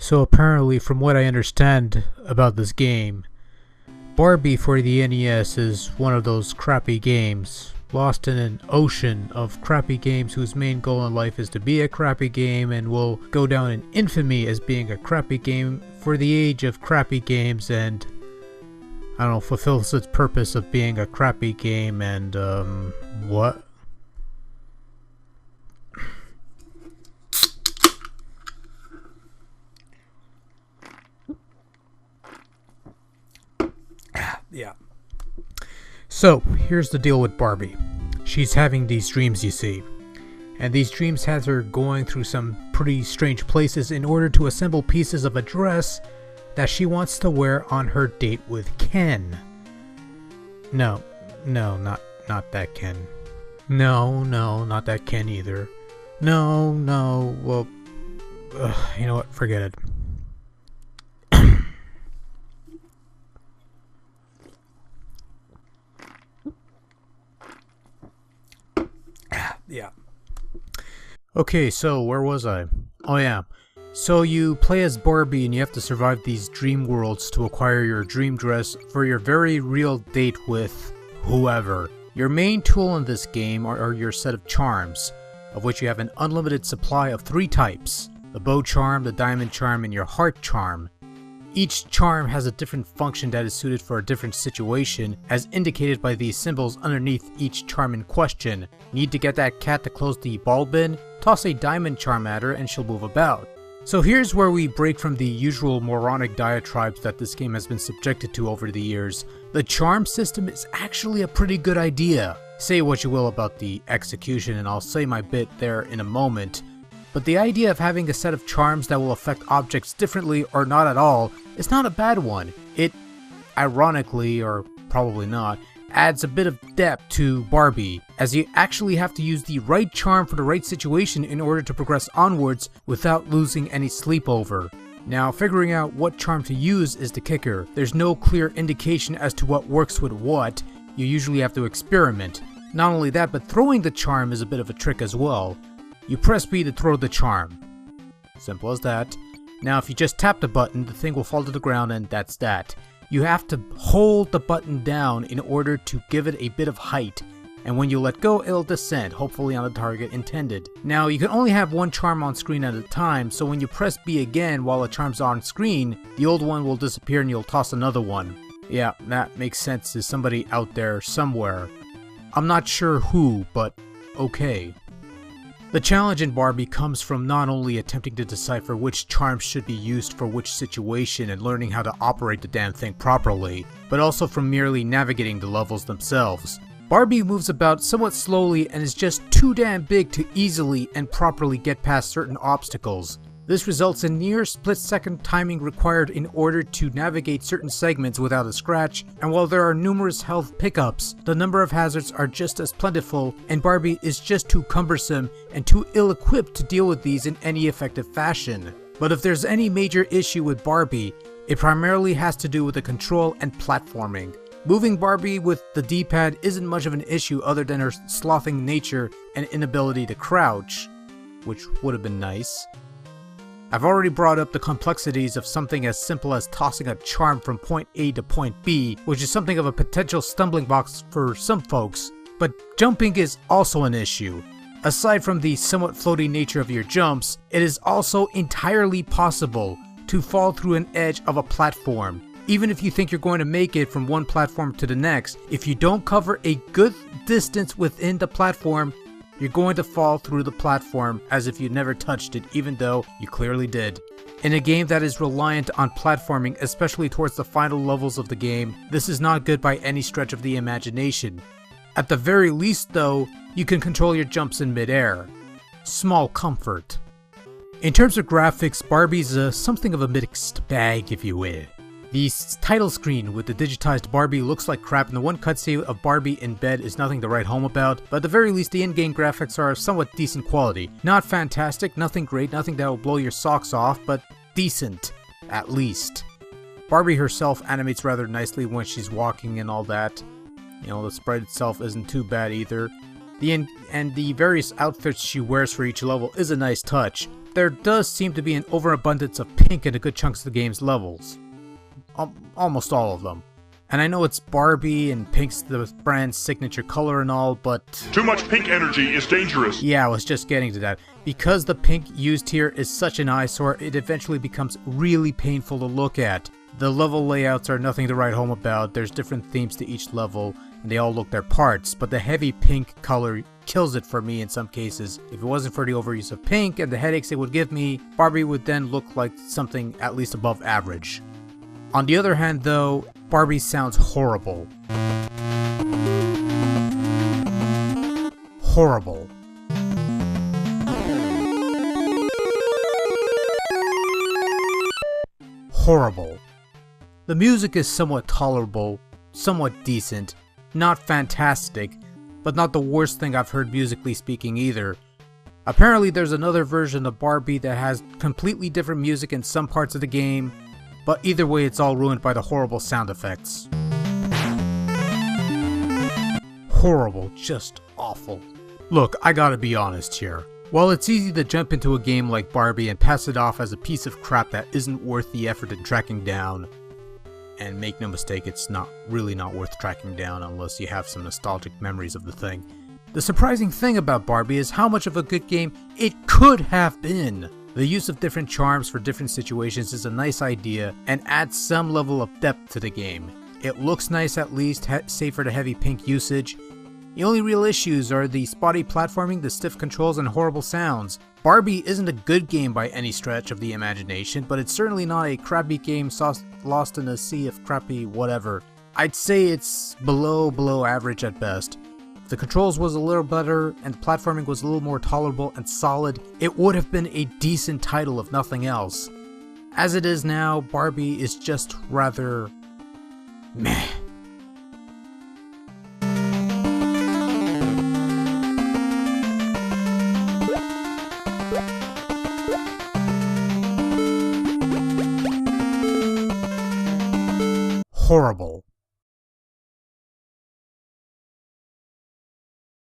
So apparently, from what I understand about this game, Barbie for the NES is one of those crappy games, lost in an ocean of crappy games whose main goal in life is to be a crappy game and will go down in infamy as being a crappy game for the age of crappy games and, I don't know, fulfills its purpose of being a crappy game and, what? Yeah. So, here's the deal with Barbie. She's having these dreams, you see. And these dreams has her going through some pretty strange places in order to assemble pieces of a dress that she wants to wear on her date with Ken. No, not that Ken. No, not that Ken either. No, well, you know what, forget it. Yeah. Okay, so where was I? Oh yeah. So you play as Barbie and you have to survive these dream worlds to acquire your dream dress for your very real date with whoever. Your main tool in this game are your set of charms, of which you have an unlimited supply of 3 types: the bow charm, the diamond charm, and your heart charm. Each charm has a different function that is suited for a different situation, as indicated by these symbols underneath each charm in question. Need to get that cat to close the ball bin? Toss a diamond charm at her and she'll move about. So here's where we break from the usual moronic diatribes that this game has been subjected to over the years. The charm system is actually a pretty good idea. Say what you will about the execution, and I'll say my bit there in a moment. But the idea of having a set of charms that will affect objects differently or not at all is not a bad one. It, ironically, or probably not, adds a bit of depth to Barbie, as you actually have to use the right charm for the right situation in order to progress onwards without losing any sleep over. Now, figuring out what charm to use is the kicker. There's no clear indication as to what works with what. You usually have to experiment. Not only that, but throwing the charm is a bit of a trick as well. You press B to throw the charm. Simple as that. Now if you just tap the button, the thing will fall to the ground and that's that. You have to hold the button down in order to give it a bit of height. And when you let go, it'll descend, hopefully on the target intended. Now you can only have one charm on screen at a time, so when you press B again while a charm's on screen, the old one will disappear and you'll toss another one. Yeah, that makes sense to somebody out there somewhere. I'm not sure who, but okay. The challenge in Barbie comes from not only attempting to decipher which charms should be used for which situation and learning how to operate the damn thing properly, but also from merely navigating the levels themselves. Barbie moves about somewhat slowly and is just too damn big to easily and properly get past certain obstacles. This results in near split-second timing required in order to navigate certain segments without a scratch, and while there are numerous health pickups, the number of hazards are just as plentiful, and Barbie is just too cumbersome and too ill-equipped to deal with these in any effective fashion. But if there's any major issue with Barbie, it primarily has to do with the control and platforming. Moving Barbie with the D-pad isn't much of an issue other than her slothing nature and inability to crouch, which would have been nice. I've already brought up the complexities of something as simple as tossing a charm from point A to point B, which is something of a potential stumbling block for some folks, but jumping is also an issue. Aside from the somewhat floaty nature of your jumps, it is also entirely possible to fall through an edge of a platform. Even if you think you're going to make it from one platform to the next, if you don't cover a good distance within the platform, you're going to fall through the platform as if you never touched it, even though you clearly did. In a game that is reliant on platforming, especially towards the final levels of the game, this is not good by any stretch of the imagination. At the very least though, you can control your jumps in midair. Small comfort. In terms of graphics, Barbie's something of a mixed bag, if you will. The title screen with the digitized Barbie looks like crap, and the one cutscene of Barbie in bed is nothing to write home about, but at the very least the in-game graphics are of somewhat decent quality. Not fantastic, nothing great, nothing that will blow your socks off, but decent, at least. Barbie herself animates rather nicely when she's walking and all that. You know, the sprite itself isn't too bad either. The various outfits she wears for each level is a nice touch. there does seem to be an overabundance of pink in a good chunks of the game's levels. Almost all of them. And I know it's Barbie and pink's the brand's signature color and all, but... Too much pink energy is dangerous. Yeah, I was just getting to that. Because the pink used here is such an eyesore, it eventually becomes really painful to look at. The level layouts are nothing to write home about, there's different themes to each level, and they all look their parts, but the heavy pink color kills it for me in some cases. If it wasn't for the overuse of pink and the headaches it would give me, Barbie would then look like something at least above average. On the other hand though, Barbie sounds horrible. Horrible. Horrible. The music is somewhat tolerable, somewhat decent, not fantastic, but not the worst thing I've heard musically speaking either. Apparently there's another version of Barbie that has completely different music in some parts of the game, but either way it's all ruined by the horrible sound effects. Horrible, just awful. Look, I gotta be honest here. While it's easy to jump into a game like Barbie and pass it off as a piece of crap that isn't worth the effort in tracking down, and make no mistake, it's really not worth tracking down unless you have some nostalgic memories of the thing. The surprising thing about Barbie is how much of a good game it could have been. The use of different charms for different situations is a nice idea and adds some level of depth to the game. It looks nice at least, save for the heavy pink usage. The only real issues are the spotty platforming, the stiff controls, and horrible sounds. Barbie isn't a good game by any stretch of the imagination, but it's certainly not a crappy game lost in a sea of crappy whatever. I'd say it's below average at best. If the controls was a little better and the platforming was a little more tolerable and solid, it would have been a decent title if nothing else. As it is now, Barbie is just rather meh. Horrible.